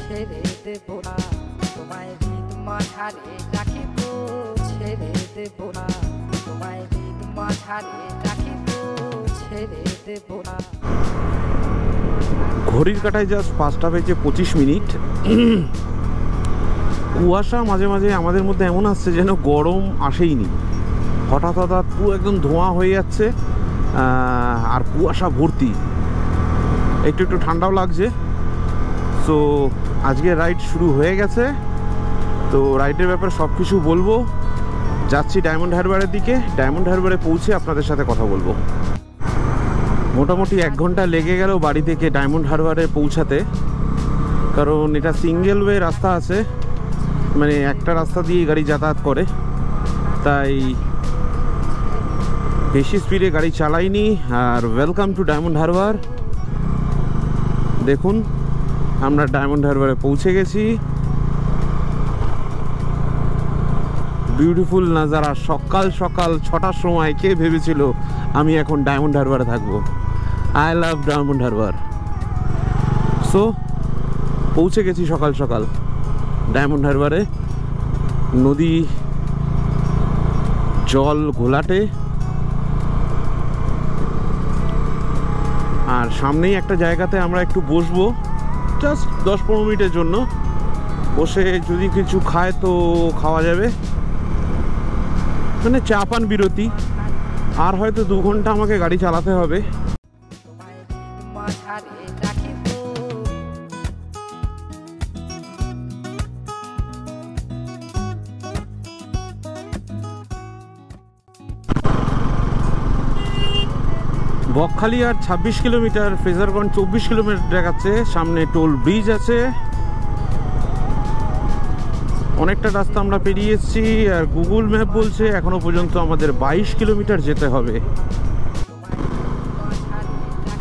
ছেড়ে দেব না তোমায় হৃদ মাঝারে রাখিব, ছেড়ে দেব না তোমায় হৃদ মাঝারে রাখিব, ছেড়ে দেব না। ঘড়ির কাটায় জাস্ট 5টা বেজে 25 মিনিট। কুয়াশা মাঝে মাঝে আমাদের মধ্যে এমন আসছে যেন গরম আসেইনি, হঠাৎ হঠাৎ পুরো একদম ধোঁয়া হয়ে যাচ্ছে আর কুয়াশা ভর্তি, একটু একটু ঠান্ডাও লাগছে। তো আজকে রাইড শুরু হয়ে গেছে, তো রাইডের ব্যাপারে সব কিছু বলবো। যাচ্ছি ডায়মন্ড হারবারের দিকে, ডায়মন্ড হারবারে পৌঁছে আপনাদের সাথে কথা বলবো। মোটামুটি 1 ঘন্টা লেগে গেল বাড়ি থেকে ডায়মন্ড হারবারে পৌঁছাতে, কারণ এটা সিঙ্গেল ওয়ে রাস্তা আছে, মানে একটা রাস্তা দিয়ে গাড়ি যাতায়াত করে, তাই বেশি স্পিডে গাড়ি চালাইনি। আর ওয়েলকাম টু ডায়মন্ড হারবার। দেখুন আমরা ডায়মন্ড হারবারে পৌঁছে গেছি। বিউটিফুল নাজারা, সকাল সকাল 6টার সময়। কে ভেবেছিল আমি এখন ডায়মন্ড হারবারে থাকবো। I love diamond Harbour. So পৌঁছে গেছি সকাল সকাল ডায়মন্ড হারবারে। নদী জল ঘোলাটে, আর সামনেই একটা জায়গাতে আমরা একটু বসবো, জাস্ট 10-15 মিনিটের জন্য। বসে যদি কিছু খায় তো খাওয়া যাবে, মানে চা পান বিরতি। আর হয়তো 2 ঘন্টা আমাকে গাড়ি চালাতে হবে। বকখালি আর 26 কিলোমিটার, ফ্রেজারগঞ্জ 24 কিলোমিটার দেখাচ্ছে। সামনে টোল ব্রিজ আছে। অনেকটা রাস্তা আমরা পেরিয়ে এসেছি, আর গুগল ম্যাপ বলছে এখনো পর্যন্ত আমাদের 22 কিলোমিটার যেতে হবে।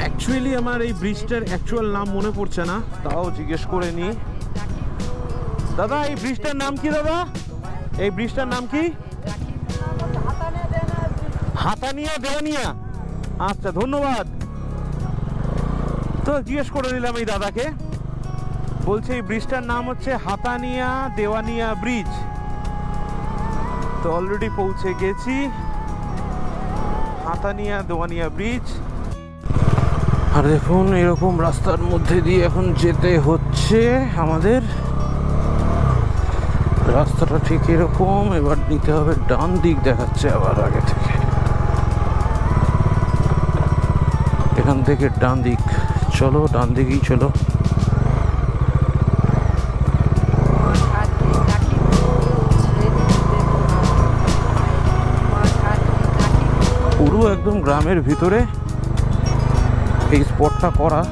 অ্যাকচুয়ালি আমার এই ব্রিজটার অ্যাকচুয়াল নাম মনে পড়ছে না, তাও জিজ্ঞেস করে নি। দাদা এই ব্রিজটার নাম কি? দাদা এই ব্রিজটার নাম কি? হাতানিয়া দেওয়ানিয়া। আচ্ছা ধন্যবাদ। তো জিজ্ঞেস করে নিলাম এই দাদাকে, বলছে এই ব্রিজটার নাম হচ্ছে হাতানিয়া দেওয়ানিয়া ব্রিজ। তো অলরেডি পৌঁছে গেছি হাতানিয়া দেওয়ানিয়া ব্রিজ। আর দেখুন এরকম রাস্তার মধ্যে দিয়ে এখন যেতে হচ্ছে আমাদের। রাস্তাটা ঠিক এরকম, এবার নিতে হবে ডান দিক, দেখাচ্ছে আবার আগে থেকে। এখান থেকে ডান দিক, চলো ডান দিকেই চলো। পুরো একদম গ্রামের ভিতরে এই স্পটটা করা।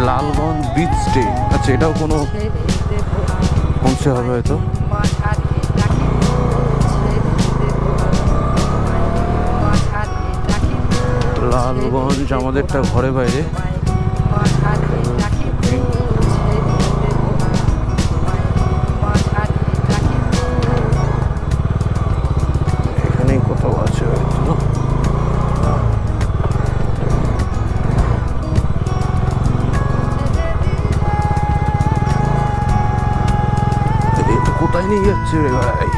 Lalganj beach stay. আচ্ছা এটাও কোনো পৌঁছে হবে হয়তো। লালগঞ্জ আমাদেরটা ঘরে বাইরে। এখানেই কোথাও আছে হয়তো। কোথায় নিয়ে যাচ্ছে রে ভাই?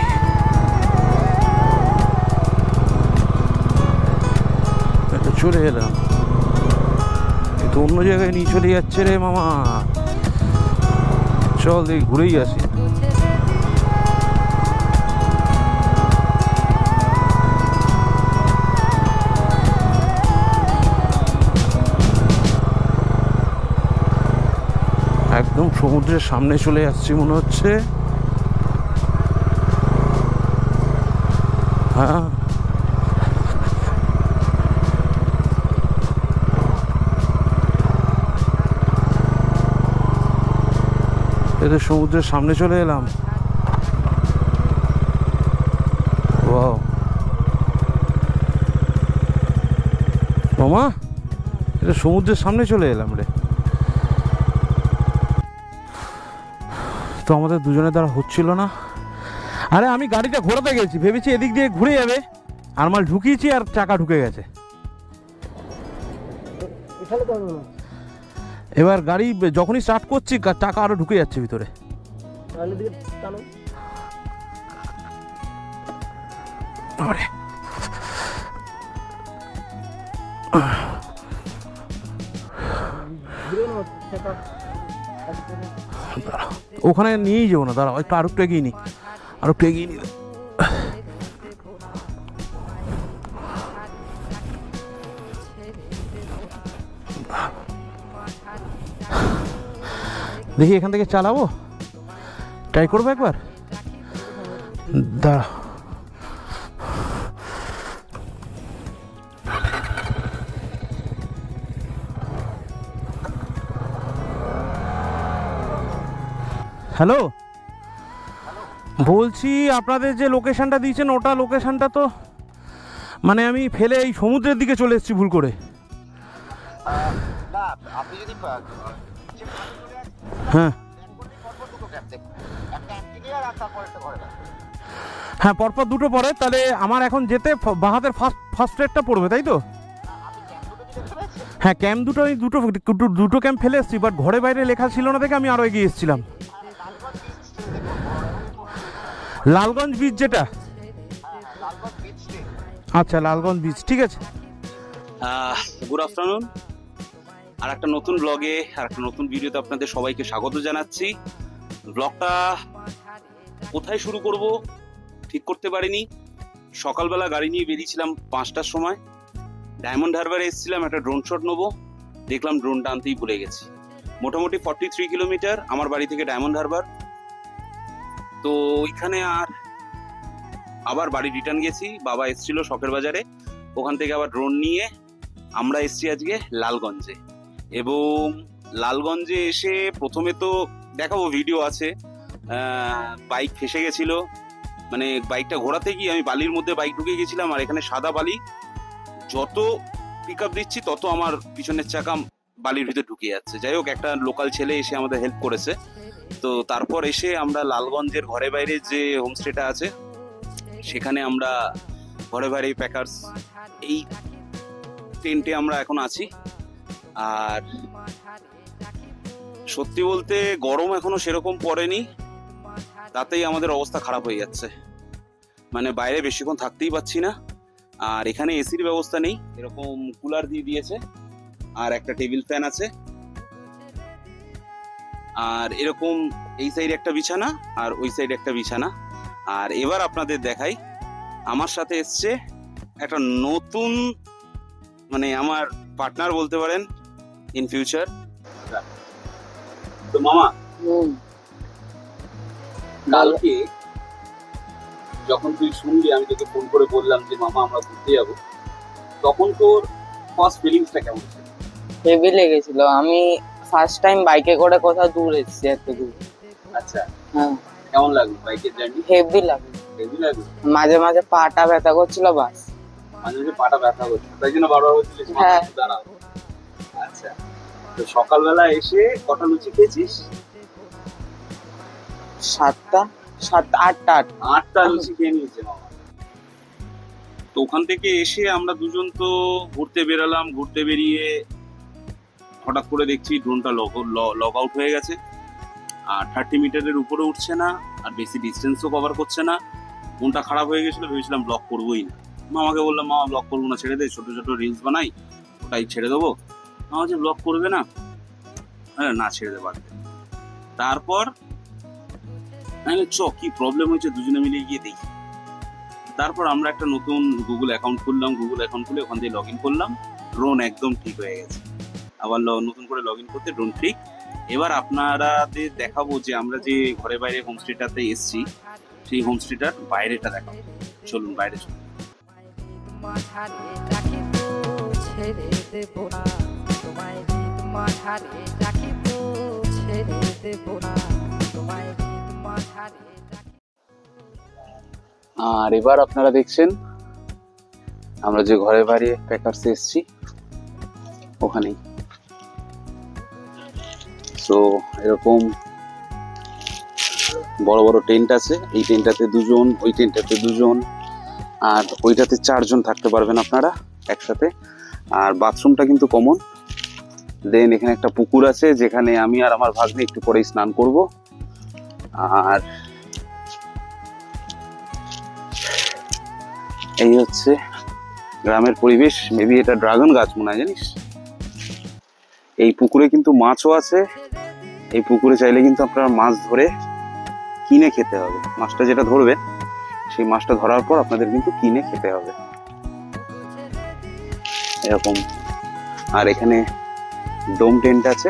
চলে এলাম, তো অন্য জায়গায় নিয়ে চলে যাচ্ছে রে মামা। চল দেখি ঘুরেই আসি। একদম সমুদ্রের সামনে চলে আসছি মনে হচ্ছে। হ্যাঁ এদের সমুদ্রের সামনে চলে এলাম। ওয়াও মামা, এটা সমুদ্রের সামনে চলে এলাম রে। তো আমাদের দুজনের দ্বারা হচ্ছিল না। আরে আমি গাড়িটা ঘোরাতে গেছি, ভেবেছি এদিক দিয়ে ঘুরে যাবে, আর মাল ঢুকিয়েছি আর চাকা ঢুকে গেছে। এবার গাড়ি যখনই স্টার্ট করছি চাকা আরো ঢুকে যাচ্ছে ভিতরে। ওখানে নিয়েই যাবো না, দাঁড়াও একটু আরো একটু এগিয়ে নি, আরো একটু এগিয়ে নি। দেখি এখান থেকে চালাবো, ট্রাই করবো একবার, দাঁড়া। হ্যালো, বলছি আপনাদের যে লোকেশনটা দিয়েছেন ওটা লোকেশনটা তো মানে আমি ফেলে এই সমুদ্রের দিকে চলে এসেছি ভুল করে। হ্যাঁ হ্যাঁ, পরপর দুটো পড়ে, তাহলে আমার এখন যেতে বাহাতের ফার্স্ট রেটটা পড়বে, তাই তো? হ্যাঁ, ক্যাম্প দুটো দুটো ক্যাম্প ফেলে এসেছি, বাট ঘরে বাইরে লেখা ছিল না দেখে আমি আরও এগিয়ে এসেছিলাম। লালগঞ্জ বিচ যেটা, আচ্ছা লালগঞ্জ বিচ, ঠিক আছে। Good afternoon. আর একটা নতুন ব্লগে আর একটা নতুন ভিডিওতে আপনাদের সবাইকে স্বাগত জানাচ্ছি। ব্লগটা কোথায় শুরু করব ঠিক করতে পারিনি। সকালবেলা গাড়ি নিয়ে বেরিয়েছিলাম 5টার সময়, ডায়মন্ড হারবারে এসেছিলাম একটা ড্রোন শট নেবো, দেখলাম ড্রোনটা আনতেই ভুলে গেছি। মোটামুটি 43 কিলোমিটার আমার বাড়ি থেকে ডায়মন্ড হারবার। তো ওইখানে আবার বাড়ি রিটার্ন গেছি, বাবা এসেছিল শখের বাজারে, ওখান থেকে আবার ড্রোন নিয়ে আমরা এসেছি আজকে লালগঞ্জে। এবং লালগঞ্জে এসে প্রথমে তো দেখাবো, ভিডিও আছে, বাইক ফেসে গেছিল, মানে বাইকটা ঘোরাতে গিয়ে আমি বালির মধ্যে বাইক ঢুকে গেছিলাম, আর এখানে সাদা বালি, যত পিক আপ দিচ্ছি তত আমার পিছনের চাকা বালির ভিতরে ঢুকে যাচ্ছে। যাই হোক, একটা লোকাল ছেলে এসে আমাদের হেল্প করেছে। তো তারপর এসে আমরা লালগঞ্জের ঘরে বাইরে যে হোমস্টেটা আছে সেখানে আমরা ঘরে বাইরে প্যাকার্স এই টেন্টে আমরা এখন আছি। আর সত্যি বলতে গরম এখনো সেরকম পড়েনি, তাতেই আমাদের অবস্থা খারাপ হয়ে যাচ্ছে, মানে বাইরে বেশিক্ষণ থাকতেই পাচ্ছি না। আর এখানে এসির ব্যবস্থা নেই, এরকম কুলার দিয়ে দিয়েছে, আর একটা টেবিল ফ্যান আছে, আর এরকম এই সাইডে একটা বিছানা আর ওই সাইডে একটা বিছানা। আর এবার আপনাদের দেখাই, আমার সাথে এসছে একটা নতুন, মানে আমার পার্টনার বলতে পারেন ইন ফিউচার। তো মামা, কালকে যখন তুই শুনলি, আমি তোকে ফোন করে বললাম যে মামা আমরা ঘুরতে যাবো, তখন তোর ফার্স্ট ফিলিংসটা কেমন ছিল? হেভি লেগেছিল। আমি ফার্স্ট টাইম বাইকে করে কোথাও দূর এসেছি, এত দূর। আচ্ছা, হ্যাঁ। কেমন লাগলো বাইকের জার্নি? হেভি লাগলো। হেভি লাগলো? মাঝে মাঝে পাটা ব্যথা করছিল, বাস মাঝে মাঝে পাটা ব্যথা করছিল, তাই জন্য বারবার বলছিলিস হ্যাঁ দাঁড়াও। আচ্ছা, তো সকালবেলা এসে কটা লুচি খেয়েছিস? 8টা লুচি খেয়ে নিয়েছে মামা। তো ওখান থেকে এসে আমরা দুজন তো ঘুরতে বেরালাম, ঘুরতে বেরিয়ে হঠাৎ করে দেখছি ড্রোনটা লগ আউট হয়ে গেছে, আর 30 মিটারের উপরে উঠছে না, আর বেশি ডিস্টেন্সও কভার করছে না। মনটা খারাপ হয়ে গেছিল, ভেবেছিলাম ব্লগ করবোই না। মামাকে বললাম, মামা ব্লগ করবো না, ছেড়ে দে, ছোট ছোট রিলস বানাই, ওটাই ছেড়ে দেবো। মামা যে ব্লগ করবে না, হ্যাঁ না ছেড়ে দে, বাদ দে। তারপর কি প্রবলেম হয়েছে দুজনে মিলে গিয়ে দেখি। তারপর আমরা একটা নতুন গুগল অ্যাকাউন্ট খুললাম, গুগল অ্যাকাউন্ট খুলে ওখান থেকে লগ ইন করলাম, ড্রোন একদম ঠিক হয়ে গেছে। আবার নতুন করে লগ ইন করতে ড্রোন ঠিক। এবার আপনারাদের দেখাবো যে আমরা যে ঘরে বাইরে হোমস্টেটাতে এসছি, সেই হোমস্টেটার বাইরেটা দেখাবো। চলুন বাইরে চলুন। তোমায় আর এবার আপনারা দেখছেন আমরা যে ঘরে বাড়ি প্যাকার্সে এসেছি ওখানেই। তো এরকম বড় বড় টেন্ট আছে, এই টেন্টটাতে দুজন, ওই টেন্টটাতে দুজন, আর ওইটাতে 4 জন থাকতে পারবেন আপনারা একসাথে। আর বাথরুমটা কিন্তু কমন। দেন এখানে একটা পুকুর আছে যেখানে আমি আর আমার ভাগ্নে একটু পরেই স্নান করব। আর এই হচ্ছে গ্রামের পরিবেশ। মেবি এটা ড্রাগন গাছ মনে হয়, জানিস। এই পুকুরে কিন্তু মাছও আছে। এই পুকুরে চাইলে কিন্তু আপনারা মাছ ধরে কিনে খেতে হবে। মাছটা যেটা ধরবেন সেই মাছটা ধরার পর আপনাদের কিন্তু কিনে খেতে হবে এরকম। আর এখানে ডোম টেন্ট আছে।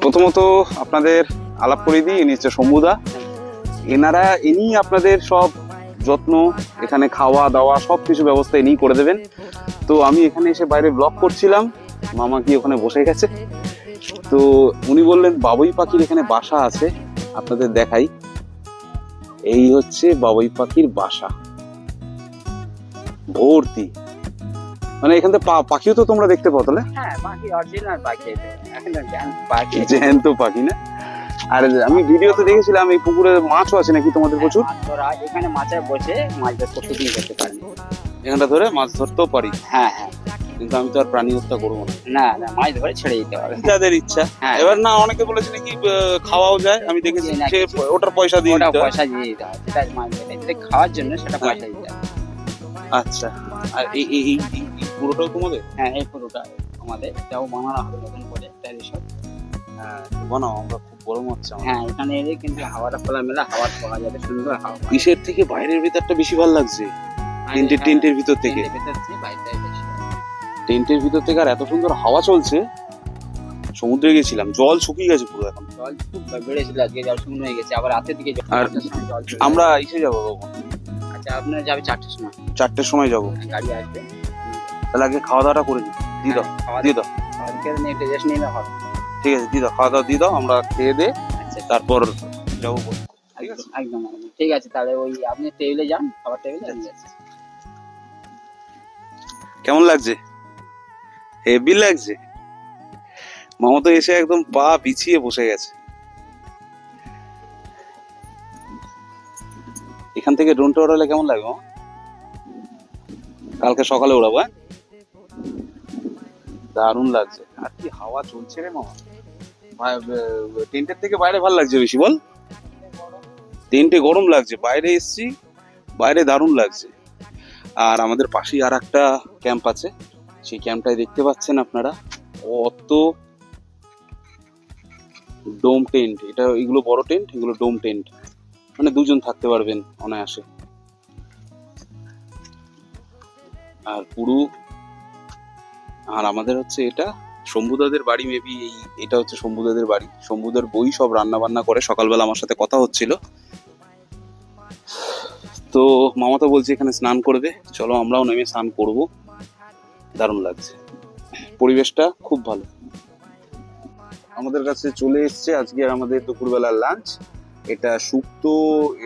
প্রথমত আপনাদের আলাপ করে দিই, ইনি হচ্ছে শম্ভুদা। ইনি আপনাদের সব যত্ন, এখানে খাওয়া দাওয়া সবকিছু ব্যবস্থা ইনি করে দেবেন। তো আমি এখানে এসে বাইরে ব্লগ করছিলাম, মামা কি ওখানে বসে গেছে। তো উনি বললেন বাবুই পাখির এখানে বাসা আছে, আপনাদের দেখাই। এই হচ্ছে বাবুই পাখির বাসা, ভর্তি। মানে এখান থেকে পাখিও তো তোমরা দেখতে পাও তাহলে? হ্যাঁ, পাখি অরিজিনাল পাখি, এখন পাখি জ্যান্ত পাখি না? আর আমি ভিডিওতে দেখেছিলাম এই পুকুরে মাছও আছে নাকি তোমাদের প্রচুর? এখানে মাছে বসে মাছ ধরে প্রতিদিন করতে পারি, এখানটা ধরে মাছ ধরতেও পারি। হ্যাঁ হ্যাঁ, কিন্তু আমি তো আর প্রাণী হত্যা করবো না। না না, মাছ ধরে ছেড়ে দিতে হবে, যাদের ইচ্ছা। হ্যাঁ। এবার না, অনেকে বলেছে নাকি খাওয়াও যায়, আমি দেখেছি সে ওটার পয়সা দিয়ে ওটা দিতে হয়। পয়সা দিয়ে দিতে হয়, যেটা মাছ ধরে যেটা খাওয়ার জন্য সেটা পয়সা দিতে হয়। আচ্ছা, আর এই এই এই এই- এই পুরোটাও তোমাদের? হ্যাঁ, এই পুরোটা আমাদের, এটাও বানানো হবে নতুন করে একটা রিসোর্ট। বানাও, আমরা খুব বড় মাছ। হ্যাঁ, এখানে এলে কিন্তু হাওয়াটা খোলামেলা, হাওয়া পাওয়া যাবে, সুন্দর হাওয়া। কিসের থেকে বাইরের ভিতরটা বেশি ভালো লাগছে? টেন্টের ভিতর থেকে? টেন্টের ভিতর থেকে বাইরেটাই বেশি। টেন্টের ভিতর থেকে আর এত সুন্দর হাওয়া চলছে। সমুদ্রে গেছিলাম, জল শুকিয়ে গেছে পুরো এখন। জল খুব বেড়েছিল, আজকে জল শূন্য হয়ে গেছে, আবার রাতের দিকে আর জল চলে আমরা এসে যাবো কখন? যাবে। আচ্ছা, আপনারা যাবে 4টার সময়, 4টের সময় যাবো। গাড়ি আসবে। তাহলে আগে খাওয়া দাওয়াটা করে দিই। দিয়ে দাও, খাওয়া দিয়ে দাও। খাওয়া খেয়ে নিয়ে একটু রেস্ট নিলে হবে। ঠিক আছে, দিয়ে দাও, খাওয়া দাওয়া দিয়ে দাও, আমরা খেয়ে দে আচ্ছা, তারপর যাবো। ঠিক আছে, একদম একদম ঠিক আছে। তাহলে ওই আপনি টেবিলে যান, খাবার টেবিলে যান। কেমন লাগছে? হেভি লাগছে। মামা তো এসে একদম পা পিছিয়ে বসে গেছে। এখান থেকে ড্রোনটা ওড়ালে কেমন লাগবে মামা? কালকে সকালে উড়াবো। হ্যাঁ, দারুণ লাগছে। আর কি হাওয়া চলছে রে মামা। টেন্টের থেকে বাইরে ভালো লাগছে বেশি, বল? টেন্টে গরম লাগছে, বাইরে এসছি, বাইরে দারুণ লাগছে। আর আমাদের পাশেই আর একটা ক্যাম্প আছে, সেই ক্যাম্পটায় দেখতে পাচ্ছেন আপনারা অত ডোম টেন্ট। এটা এগুলো বড় টেন্ট, এগুলো ডোম টেন্ট, মানে 2 জন থাকতে পারবেন অনায়াসে। আর পুরো, আর আমাদের হচ্ছে এটা শম্ভুদাদের বাড়ি। মেবি এটা হচ্ছে শম্ভুদাদের বাড়ি। শম্ভুদার বই সব রান্না বান্না করে। সকালবেলা আমার সাথে কথা হচ্ছিল। তো মামা তো বলছে এখানে স্নান করবে, চলো আমরাও নেমে স্নান করব। দারুণ লাগছে, পরিবেশটা খুব ভালো। আমাদের কাছে চলে এসছে আজকে আমাদের দুপুরবেলার লাঞ্চ। এটা শুক্তো,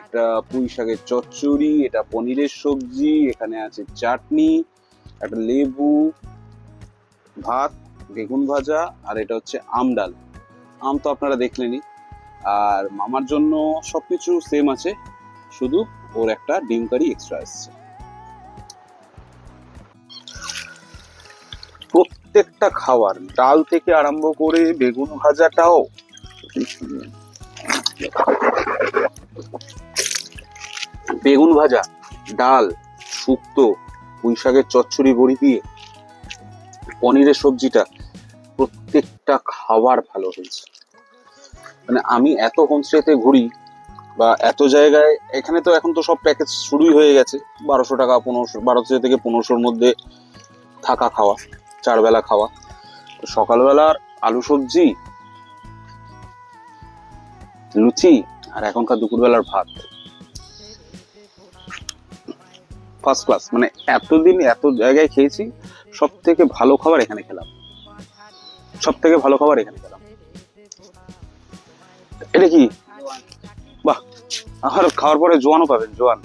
এটা পুঁই শাকের চচ্চড়ি, এটা পনিরের সবজি, এখানে আছে চাটনি, একটা লেবু, ভাত, বেগুন ভাজা, আর এটা হচ্ছে আম ডাল। আম তো আপনারা দেখলেনই। আর মামার জন্য সবকিছু সেম আছে, শুধু ওর একটা ডিম কারি এক্সট্রা আসছে। প্রত্যেকটা খাবার, ডাল থেকে আরম্ভ করে বেগুন ভাজাটাও, বেগুন ভাজা, ডাল, শুক্তো, পুঁই শাকের চচ্চড়ি বড়ি দিয়ে, পনিরের সবজিটা, প্রত্যেকটা খাবার ভালো হয়েছে। মানে আমি এত হোমস্টেতে ঘুরি বা এত জায়গায়, এখানে তো এখন তো সব প্যাকেজ শুরুই হয়ে গেছে। 1200 টাকা, 1200 থেকে 1500-র মধ্যে থাকা খাওয়া, 4 বেলা খাওয়া। সকালবেলার আলু সবজি, লুচি, আর এখনকার দুপুরবেলার ভাত, ফার্স্ট ক্লাস। মানে এতদিন এত জায়গায় খেয়েছি, সব থেকে ভালো খাবার এখানে খেলাম, সব থেকে ভালো খাবার এখানে খেলাম। এটা কি? বাহ, আর খাওয়ার পরে জোয়ানও পাবেন, জোয়ান।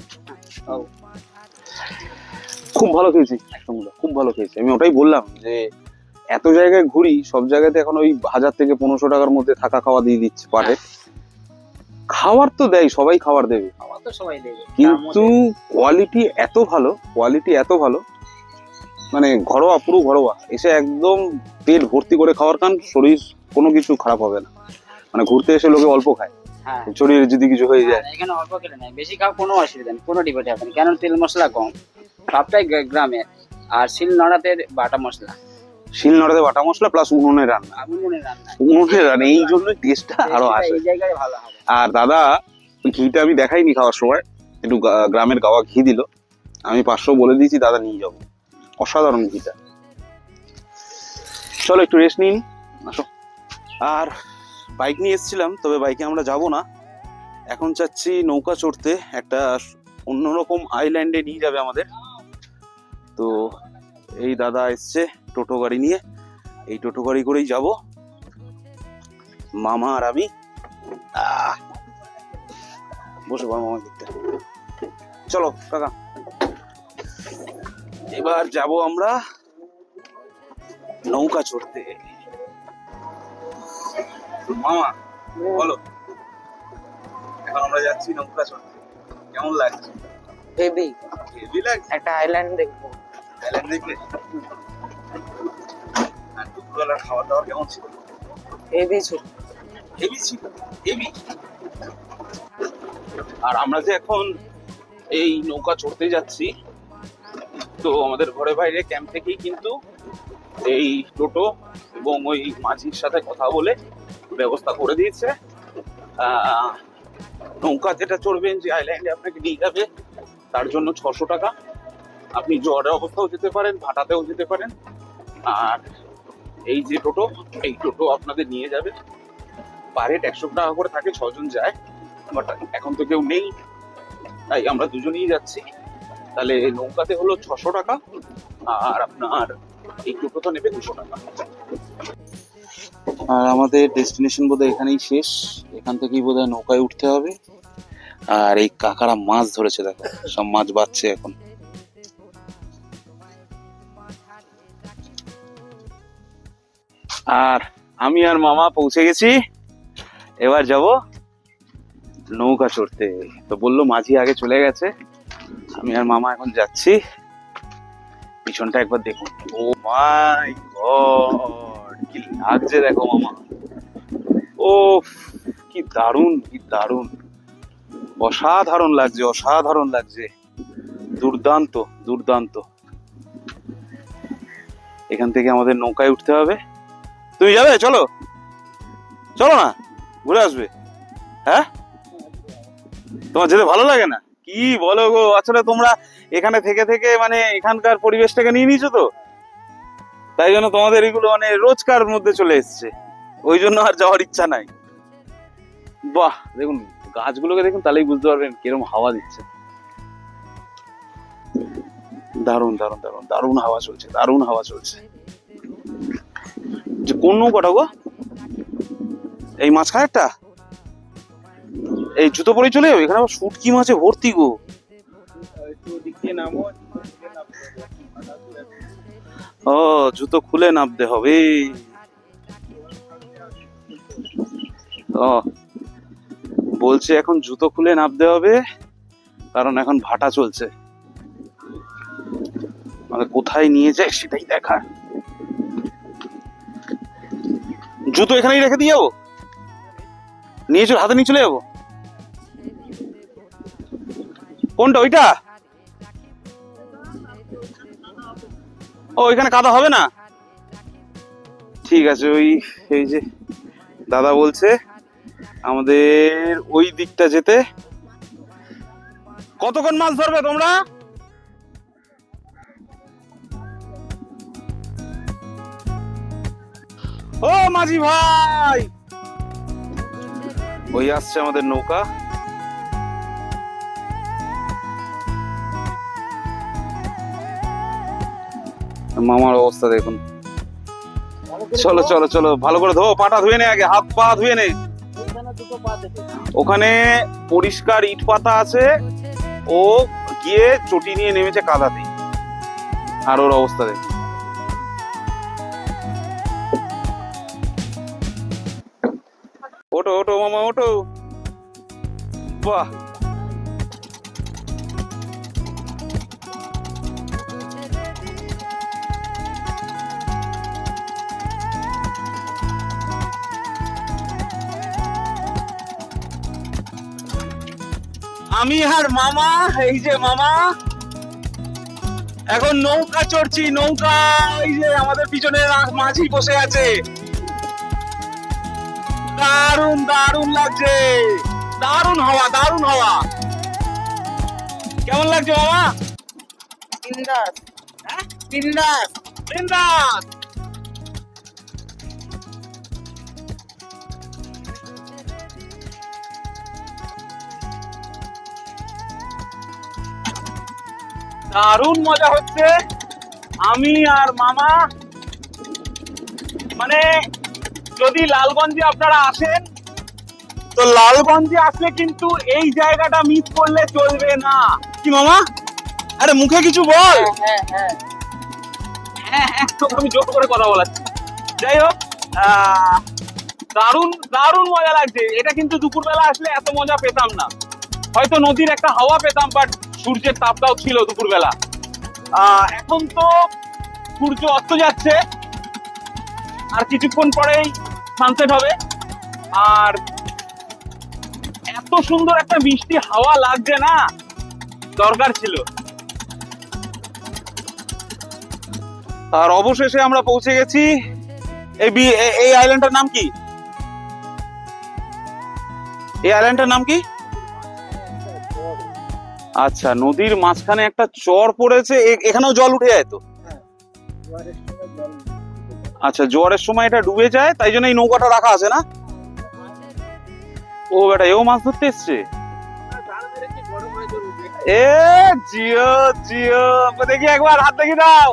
খুব ভালো খেয়েছি, একদম খুব ভালো খেয়েছি। আমি ওটাই বললাম যে এত জায়গায় ঘুরি, সব জায়গাতে এখন ওই 1000 থেকে 1500 টাকার মধ্যে থাকা খাওয়া দিয়ে দিচ্ছে পারে। খাবার তো দেয়, সবাই খাবার দেবে, খাবার তো সবাই দেবে, কিন্তু কোয়ালিটি এত ভালো, কোয়ালিটি এত ভালো, মানে ঘরোয়া, পুরো ঘরোয়া। এসে একদম পেট ভর্তি করে খাওয়ার কারণ শরীর কোনো কিছু খারাপ হবে না। মানে ঘুরতে এসে লোকে অল্প খায়, হ্যাঁ শরীরে যদি কিছু হয়ে যায়। এখানে অল্প খেলে নেয়, বেশি খাওয়া কোনো অসুবিধা নেই, কোনো ডিবেট হবে না, কেন তেল মশলা কম, সবটাই গ্রামে। আর শিল নড়াতে বাটা মশলা, শিল নোড়াতে বাটা মশলা প্লাস উনুনে রান্না, আগুনে রান্না, উনুনে রান্না, এই জন্য টেস্টটা আরো আসে। এই জায়গায় ভালো হবে। আর দাদা ঘিটা আমি দেখাইনি খাওয়ার সময়, একটু গ্রামের গাওয়া ঘি দিল, আমি 500 বলে দিয়েছি, দাদা নিয়ে যাবো। অসাধারণ ঘিটা। চলো একটু রেস্ট নিই, আসো। আর বাইক নিয়ে এসেছিলাম, তবে বাইকে আমরা যাব না, এখন চাচ্ছি নৌকা চড়তে, একটা অন্যরকম আইল্যান্ডে নিয়ে যাবে আমাদের। তো এই দাদা এসছে টোটো গাড়ি নিয়ে, এই টোটো গাড়ি করেই যাব মামা আর আমি। বসে পড়ো মামা দেখতে। চলো কাকা, এবার যাব আমরা নৌকা চড়তে। মামা বলো, এখন আমরা যাচ্ছি নৌকা চড়তে, কেমন লাগছে? হেভি, হেভি লাগছে। একটা আইল্যান্ড দেখবো। আইল্যান্ড দেখলে? আর দুপুরবেলার খাওয়া দাওয়া কেমন ছিল? হেভি ছিল। হেভি ছিল, হেভি। আর আমরা যে এখন এই নৌকা চড়তে যাচ্ছি, তো আমাদের ঘরে বাইরে ক্যাম্প থেকেই কিন্তু এই টোটো এবং ওই মাঝির সাথে কথা বলে ব্যবস্থা করে দিয়েছে। নৌকা যেটা চড়বেন, যে আইল্যান্ডে আপনাকে নিয়ে যাবে, তার জন্য 600 টাকা। আপনি জ্বরের অবস্থাও যেতে পারেন, ভাটাতেও যেতে পারেন। আর এই যে টোটো, এই টোটো আপনাদের নিয়ে যাবে, পার হেড 100 টাকা করে থাকে, 6 জন যায়। বাট এখন তো কেউ নেই, তাই আমরা দুজনেই যাচ্ছি। তাহলে নৌকাতে হলো 600 টাকা, আর আপনার এই টোটোটা নেবে 200 টাকা। আর আমাদের ডেস্টিনেশন বোধহয় এখানেই শেষ, এখান থেকেই বোধহয় নৌকায় উঠতে হবে। আর এই কাকারা মাছ ধরেছে, দেখো সব মাছ বাচ্ছে এখন। আর আমি আর মামা পৌঁছে গেছি, এবার যাব নৌকা চড়তে। তো বললো মাঝি আগে চলে গেছে, আমি আর মামা এখন যাচ্ছি। পিছনটা একবার দেখুন, ও মাই গড, কি লাগছে দেখো মামা। ও কি দারুণ, কি দারুণ, অসাধারণ লাগছে, অসাধারণ লাগছে, দুর্দান্ত, দুর্দান্ত। এখান থেকে আমাদের নৌকায় উঠতে হবে। তুমি যাবে? চলো চলো না, ঘুরে আসবে। হ্যাঁ, তোমার যেতে ভালো লাগে না? কি বলো গো, আসলে তোমরা এখানে থেকে থেকে মানে এখানকার পরিবেশটাকে নিয়ে নিয়েছো, তো তাই জন্য তোমাদের এগুলো মানে রোজকার মধ্যে চলে এসছে, ওই জন্য আর যাওয়ার ইচ্ছা নাই। বাহ, দেখুন গাছগুলোকে দেখুন, তাহলেই বুঝতে পারবেন কিরকম হাওয়া দিচ্ছে। দারুণ দারুণ দারুণ দারুণ হাওয়া চলছে, দারুণ হাওয়া চলছে। যে কোন নৌকাটা গো? এই মাঝখানেরটা? এই জুতো পরে চলে যাবে? এখানে আবার শুটকি মাছে ভর্তি গো। ও, জুতো খুলে নামতে হবে। ও বলছে এখন জুতো খুলে নামতে হবে, কারণ এখন ভাটা চলছে। মানে কোথায় নিয়ে যায় সেটাই দেখা। জুতো এখানেই রেখে দিয়ে যাবো, নিয়ে চলে, হাতে নিয়ে চলে যাবো। কোনটা? ওইটা? ও, এখানে কাদা হবে না? ঠিক আছে। ওই এই যে দাদা বলছে আমাদের ওই দিকটা যেতে। কতক্ষণ মাছ ধরবে তোমরা? ও মাঝি ভাই, ওই আসছে আমাদের নৌকা। মামার অবস্থা দেখুন। চলো চলো চলো, ভালো করে ধো, পাটা ধুয়ে নে, আগে হাত পা ধুয়ে নে। ওখানে পরিষ্কার ইট পাতা আছে, ও গিয়ে চটি নিয়ে নেমেছে কাদাতে, আর ওর অবস্থা দেখ। ওটো ওটো মামা ওটো, বাহ আমি আর মামা, এই যে মামা এখন নৌকা চড়ছি, নৌকা এই যে আমাদের পিছনে মাঝি বসে আছে, দারুণ দারুণ লাগছে, দারুণ হাওয়া দারুণ হাওয়া। কেমন লাগছে মামা? বিন্দাস বিন্দাস বিন্দাস। দারুণ মজা হচ্ছে। আমি আর মামা, মানে যদি লালগঞ্জে আপনারা আসেন তো লালগঞ্জে আসলে কিন্তু এই জায়গাটা মিস করলে চলবে না। কি মামা? আরে মুখে কিছু বল। হ্যাঁ হ্যাঁ হ্যাঁ হ্যাঁ, তো আমি জোর করে কথা বলাচ্ছি। যাই হোক, দারুণ দারুণ মজা লাগছে। এটা কিন্তু দুপুরবেলা আসলে এত মজা পেতাম না, হয়তো নদীর একটা হাওয়া পেতাম, বাট সূর্যের তাপটাও ছিল দুপুরবেলা। এখন তো সূর্য অস্ত যাচ্ছে, আর কিছুক্ষণ পরেই সানসেট হবে। আর এত সুন্দর একটা মিষ্টি হাওয়া লাগছে না, দরকার ছিল। আর অবশেষে আমরা পৌঁছে গেছি। এই আইল্যান্ডটার নাম কি? এই আইল্যান্ডটার নাম কি? আচ্ছা, নদীর মাঝখানে একটা চর পড়েছে, এখানেও জল উঠে যায় তো? আচ্ছা, জোয়ারের সময় এটা ডুবে যায়, তাই জন্য এই নৌকাটা রাখা আছে না? ও বেটা, এও মাছ ধরতে এসছে। এ জিও জিও, দেখি একবার হাত দেখি দাও।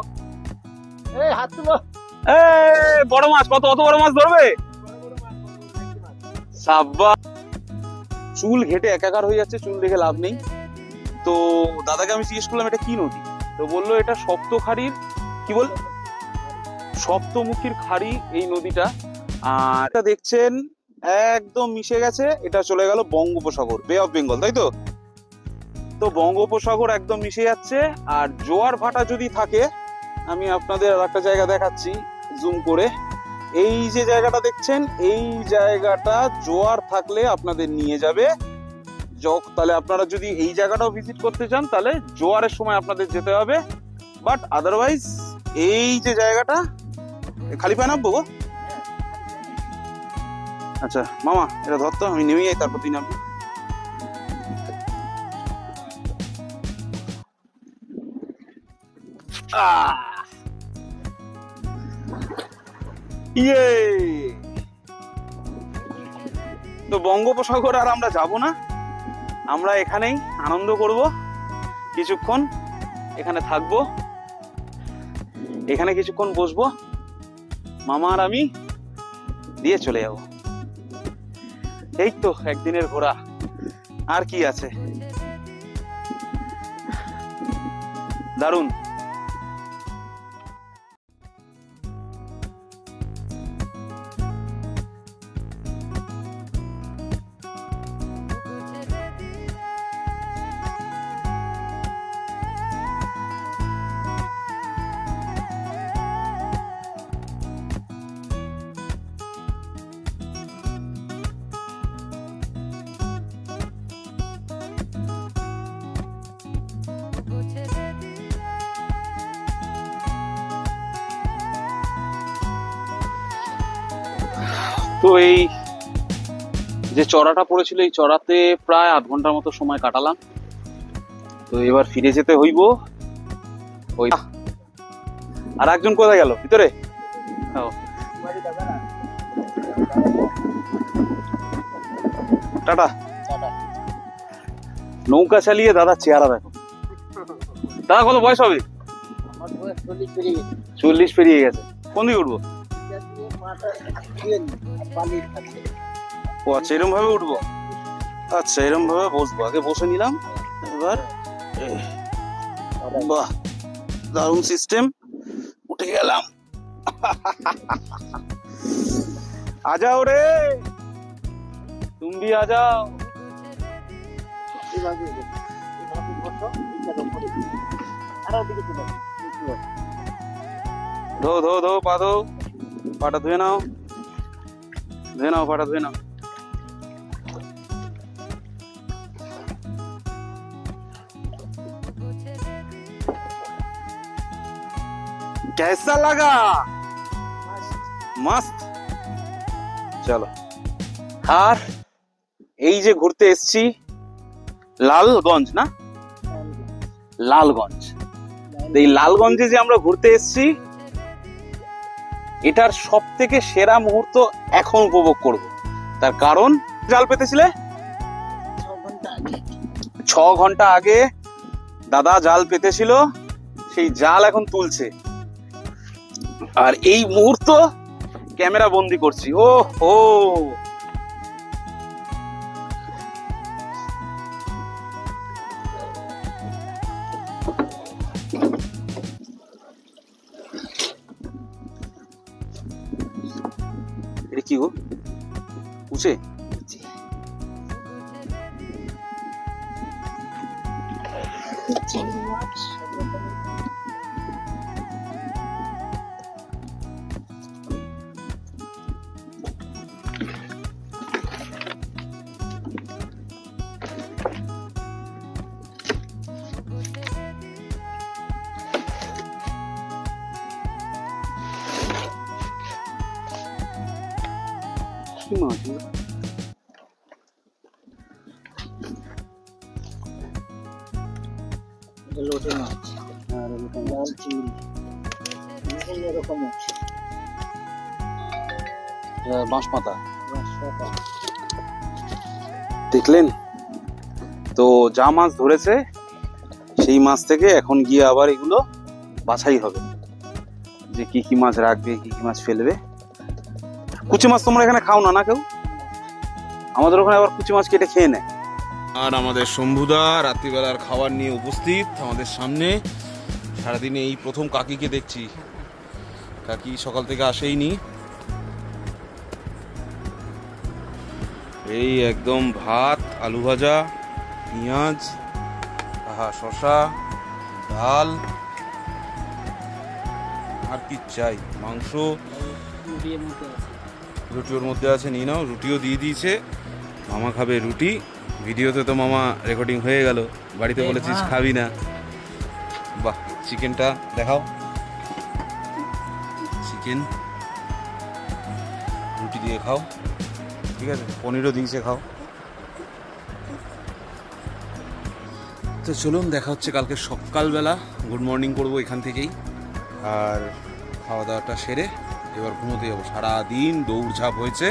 বড় মাছ কত? অত বড় মাছ ধরবে? সাব্বা, চুল ঘেটে একাকার হয়ে যাচ্ছে, চুল দেখে লাভ নেই। তো দাদাকে আমি জিজ্ঞেস করলাম এটা কি নদী, তো বললো এটা সপ্তখাড়ির, কি বল, সপ্তমুখীর খাড়ি এই নদীটা। আর এটা দেখছেন একদম মিশে গেছে, এটা চলে গেল বঙ্গোপসাগর, বে অফ বেঙ্গল, তাই তো? তো বঙ্গোপসাগর একদম মিশে যাচ্ছে। আর জোয়ার ভাটা যদি থাকে, আমি আপনাদের আর একটা জায়গা দেখাচ্ছি জুম করে। এই যে জায়গাটা দেখছেন, এই জায়গাটা জোয়ার থাকলে আপনাদের নিয়ে যাবে। তাহলে আপনারা যদি এই জায়গাটাও ভিজিট করতে চান, তাহলে জোয়ারের সময় আপনাদের যেতে হবে। বাট আদারওয়াইজ এই যে জায়গাটা, খালি পায়ে নামবো গো? আচ্ছা মামা, এটা ধরতো, আমি নেমে যাই, তারপর তুই নামবি। ইয়ে, তো বঙ্গোপসাগর আর আমরা যাব না, আমরা এখানেই আনন্দ করব, কিছুক্ষণ এখানে থাকবো, এখানে কিছুক্ষণ বসবো, মামা আর আমি, দিয়ে চলে যাব। এই তো একদিনের ঘোরা, আর কি আছে। দারুণ। তো এই যে চড়াটা পড়েছিল, এই চড়াতে প্রায় আধ ঘন্টার মতো সময় কাটালাম। তো এবার ফিরে যেতে হইব। ওই আর একজন কোথায় গেল? ভিতরে। টাটা। নৌকা চালিয়ে দাদা চেহারা দেখো। দাদা কত বয়স হবে? 40 পেরিয়ে গেছে। কোন দিকে উঠবো? ও আচ্ছা, এরকম ভাবে উঠবো। আচ্ছা, এরকম ভাবে বসবো। আগে বসে নিলাম, এবার বাহ, দারুণ সিস্টেম। উঠে গেলাম। आ जाओ रे, तुम भी आ जाओ। धो धो धो पा दो, पाटा धुए नाओ, धुए नाओ, पाटा धुए नाओ। कैसा लगा? मस्त। চলো। আর এই যে ঘুরতে এসছি লালগঞ্জ, না লালগঞ্জ, এই লালগঞ্জে যে আমরা ঘুরতে এসছি, এটার সব থেকে সেরা মুহূর্ত এখন উপভোগ করব। তার কারণ, জাল পেতেছিলে 6 ঘন্টা আগে দাদা জাল পেতেছিল, সেই জাল এখন তুলছে, আর এই মুহূর্ত ক্যামেরা বন্দি করছি। ও হো, এটা কি গো? উচে কি মাছ? লোটে মাছ আর লাল চিংড়ি এরকম আছে, বাঁশ পাতা দেখলেন তো, যা মাছ ধরেছে সেই মাছ থেকে এখন গিয়ে আবার এগুলো বাছাই হবে, যে কি কি মাছ রাখবে, কি কি মাছ ফেলবে। কুচি মাছ তোমরা এখানে খাও না, না কেউ? আমাদের ওখানে আবার কুচি মাছ কেটে খেয়ে নেয়। আর আমাদের শম্ভুদা রাত্রিবেলার খাবার নিয়ে উপস্থিত আমাদের সামনে। সারাদিনে এই প্রথম কাকিকে দেখছি, কাকি সকাল থেকে আসেইনি। এই একদম ভাত, আলু ভাজা, পেঁয়াজ, শসা, ডাল, আর কি চাই, মাংস, রুটি ওর মধ্যে আছে, নিয়ে নাও। রুটিও দিয়ে দিয়েছে, মামা খাবে রুটি। ভিডিওতে তো মামা রেকর্ডিং হয়ে গেল, বাড়িতে বলেছিস খাবি না। বাহ, চিকেনটা দেখাও। চিকেন রুটি দিয়ে খাও, ঠিক আছে, পনিরও দিয়েছে, খাও। তো চলুন, দেখা হচ্ছে কালকে সকালবেলা। গুড মর্নিং করবো এখান থেকেই, আর খাওয়া দাওয়াটা সেরে এবার ঘুমোতে যাবো। সারাদিন দৌড়ঝাঁপ হয়েছে,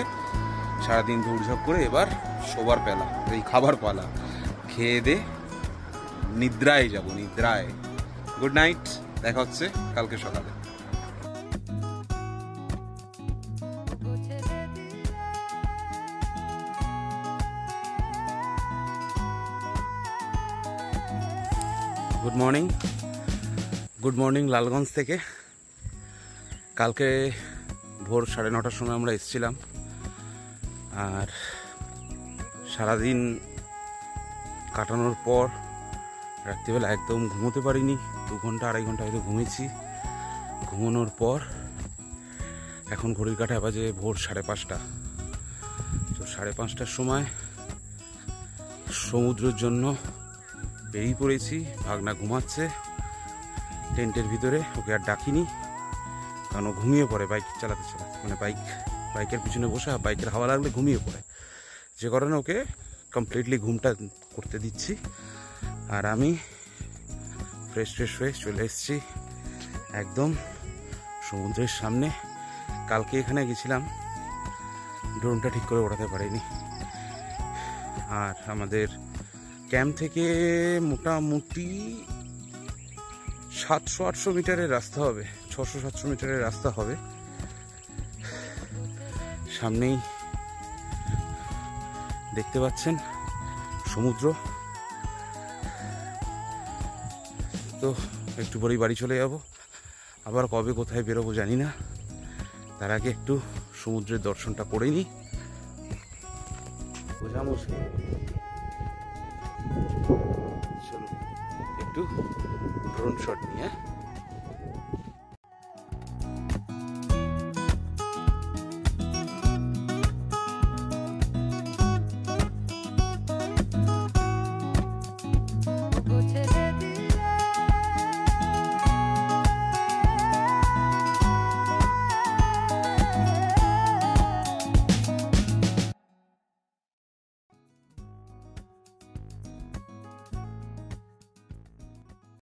সারাদিন দৌড়ঝাঁপ করে এবার শোবার পালা, এই খাবার পালা। খেয়ে দে নিদ্রায় যাব, নিদ্রায়। গুড নাইট, দেখা হচ্ছে কালকে সকালে। Good morning, good morning Lalganj থেকে। কালকে ভোর 9:30টার সময় আমরা এসেছিলাম, আর সারাদিন কাটানোর পর রাত্রিবেলা একদম ঘুমোতে পারিনি। 2 ঘন্টা 2.5 ঘন্টা হয়তো ঘুমিয়েছি। ঘুমানোর পর এখন ঘড়ির কাঁটায় বাজে ভোর 5:30। তো 5:30টার সময় সমুদ্রের জন্য বেরিয়ে পড়েছি। ভাগনা ঘুমাচ্ছে টেন্টের ভিতরে, ওকে আর ডাকিনি, কারণ ও ঘুমিয়ে পড়ে বাইক চালাতে চালাতে, মানে বাইকের পিছনে বসে বাইকের হাওয়া লাগলে ঘুমিয়ে পড়ে, যে কারণে ওকে কমপ্লিটলি ঘুমটা করতে দিচ্ছি। আর আমি ফ্রেশ হয়ে চলে এসেছি একদম সমুদ্রের সামনে। কালকে এখানে গেছিলাম, ড্রোনটা ঠিক করে ওড়াতে পারিনি। আর আমাদের ক্যাম্প থেকে মোটামুটি 700-800 মিটারের রাস্তা হবে, 600-700 মিটারের রাস্তা হবে। সামনেই দেখতে পাচ্ছেন সমুদ্র। তো একটু পরেই বাড়ি চলে যাব, আবার কবে কোথায় বেরোবো জানি না। তার আগে একটু সমুদ্রের দর্শনটা করে নিই। বোঝা মুশকিল, চলুন একটু ড্রোন শট নিয়ে